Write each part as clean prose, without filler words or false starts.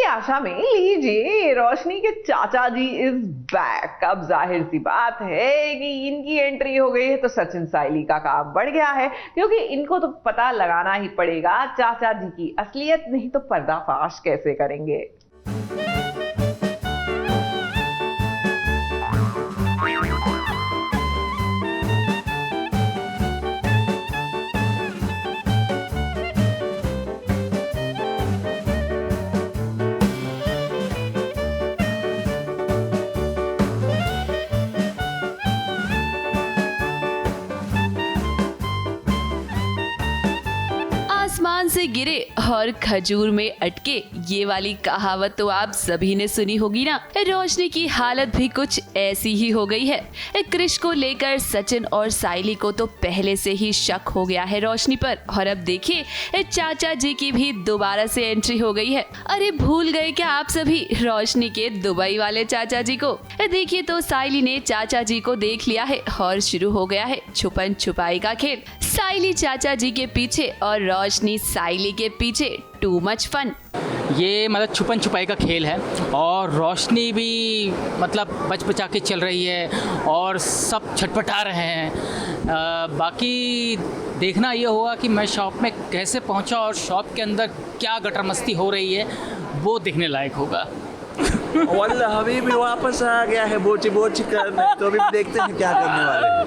इसी आशा में लीजिए रोशनी के चाचा जी इज बैक। अब जाहिर सी बात है कि इनकी एंट्री हो गई है तो सचिन साइली का काम बढ़ गया है, क्योंकि इनको तो पता लगाना ही पड़ेगा चाचा जी की असलियत, नहीं तो पर्दाफाश कैसे करेंगे। आसमान से गिरे और खजूर में अटके, ये वाली कहावत तो आप सभी ने सुनी होगी ना। रोशनी की हालत भी कुछ ऐसी ही हो गई है। क्रिश को लेकर सचिन और साइली को तो पहले से ही शक हो गया है रोशनी पर, और अब देखिए चाचा जी की भी दोबारा से एंट्री हो गई है। अरे भूल गए क्या आप सभी रोशनी के दुबई वाले चाचा जी को? देखिए तो साइली ने चाचा जी को देख लिया है और शुरू हो गया है छुपन छुपाई का खेल। साइली चाचा जी के पीछे और रोशनी साइली के पीछे। Too much fun. ये मतलब छुपन छुपाई का खेल है और रोशनी भी मतलब बच बचा के चल रही है और सब छटपटा रहे हैं। बाकी देखना ये होगा कि मैं शॉप में कैसे पहुंचा और शॉप के अंदर क्या गटर मस्ती हो रही है, वो देखने लायक होगा। वल्लाह अभी भी वापस आ गया है बोची बोची करने, तो अभी देखते हैं क्या करने वाले हैं।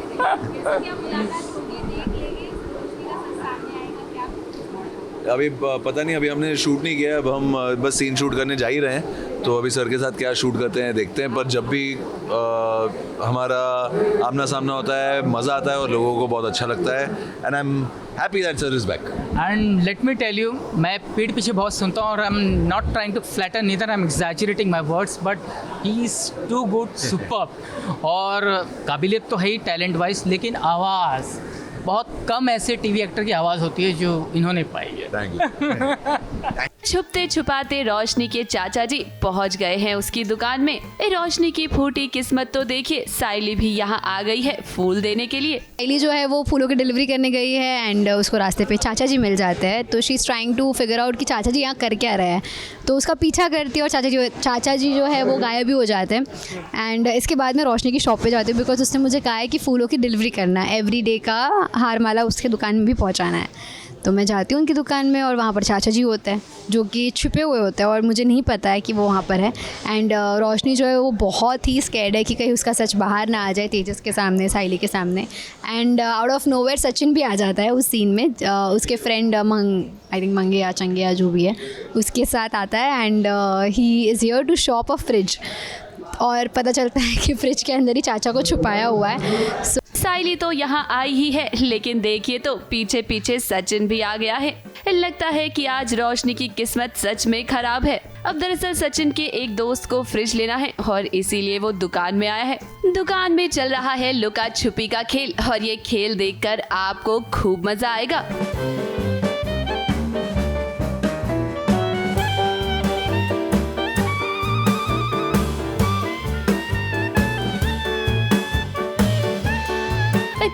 अभी पता नहीं, अभी हमने शूट नहीं किया, अब हम बस सीन शूट करने जा ही रहे हैं, तो अभी सर के साथ क्या शूट करते हैं देखते हैं। पर जब भी हमारा आमना सामना होता है मज़ा आता है और लोगों को बहुत अच्छा लगता है, and I am happy that sir is back. And let me tell you, मैं पीठ पीछे बहुत सुनता हूँ और I am not trying to flatter, neither I am exaggerating my words, but he is too good, superb. और काबिलियत तो है ही टैलेंट वाइज, लेकिन आवाज़ बहुत कम ऐसे टीवी एक्टर की आवाज़ होती है जो इन्होंने पाई है। Thank you. छुपते छुपाते रोशनी के चाचा जी पहुंच गए हैं उसकी दुकान में। रोशनी की फूटी किस्मत तो देखिए, साइली भी यहाँ आ गई है फूल देने के लिए। साइली जो है वो फूलों की डिलीवरी करने गई है एंड उसको रास्ते पे चाचा जी मिल जाते हैं, तो she is trying to figure out कि चाचा जी यहाँ कर क्या रहे हैं, तो उसका पीछा करती है और चाचा जी जो है वो गायब भी हो जाते हैं। एंड इसके बाद में रोशनी की शॉप पे जाती हूँ, बिकॉज उसने मुझे कहा है कि फूलों की डिलीवरी करना है, एवरी डे का हार माला उसके दुकान में भी पहुँचाना है। तो मैं जाती हूँ उनकी दुकान में और वहाँ पर चाचा जी होते हैं जो कि छुपे हुए होते हैं और मुझे नहीं पता है कि वो वहाँ पर है। एंड रोशनी जो है वो बहुत ही स्कैर्ड है कि कहीं उसका सच बाहर ना आ जाए तेजस के सामने, साइली के सामने। And out of nowhere Sachin भी आ जाता है उस सीन में, उसके फ्रेंड आई थिंक मंगे या चंगे या जो भी है उसके साथ आता है। And he is here to shop a fridge, और पता चलता है कि फ्रिज के अंदर ही चाचा को छुपाया हुआ है। साइली तो यहाँ आई ही है, लेकिन देखिए तो पीछे पीछे सचिन भी आ गया है। लगता है कि आज रोशनी की किस्मत सच में खराब है। अब दरअसल सचिन के एक दोस्त को फ्रिज लेना है और इसीलिए वो दुकान में आया है। दुकान में चल रहा है लुका छुपी का खेल, और ये खेल देखकर आपको खूब मजा आएगा।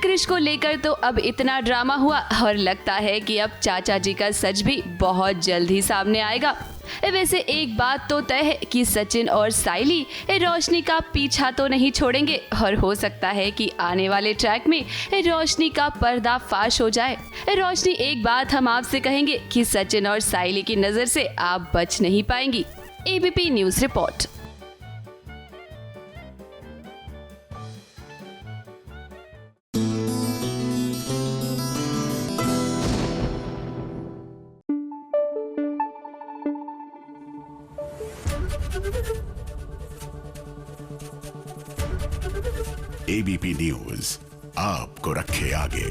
क्रिश को लेकर तो अब इतना ड्रामा हुआ और लगता है कि अब चाचा जी का सच भी बहुत जल्द ही सामने आएगा। वैसे एक बात तो तय है कि सचिन और साइली रोशनी का पीछा तो नहीं छोड़ेंगे, और हो सकता है कि आने वाले ट्रैक में रोशनी का पर्दाफाश हो जाए। रोशनी, एक बात हम आपसे कहेंगे कि सचिन और साइली की नज़र से आप बच नहीं पाएंगी। ABP news report. ABP news आपको रखे आगे।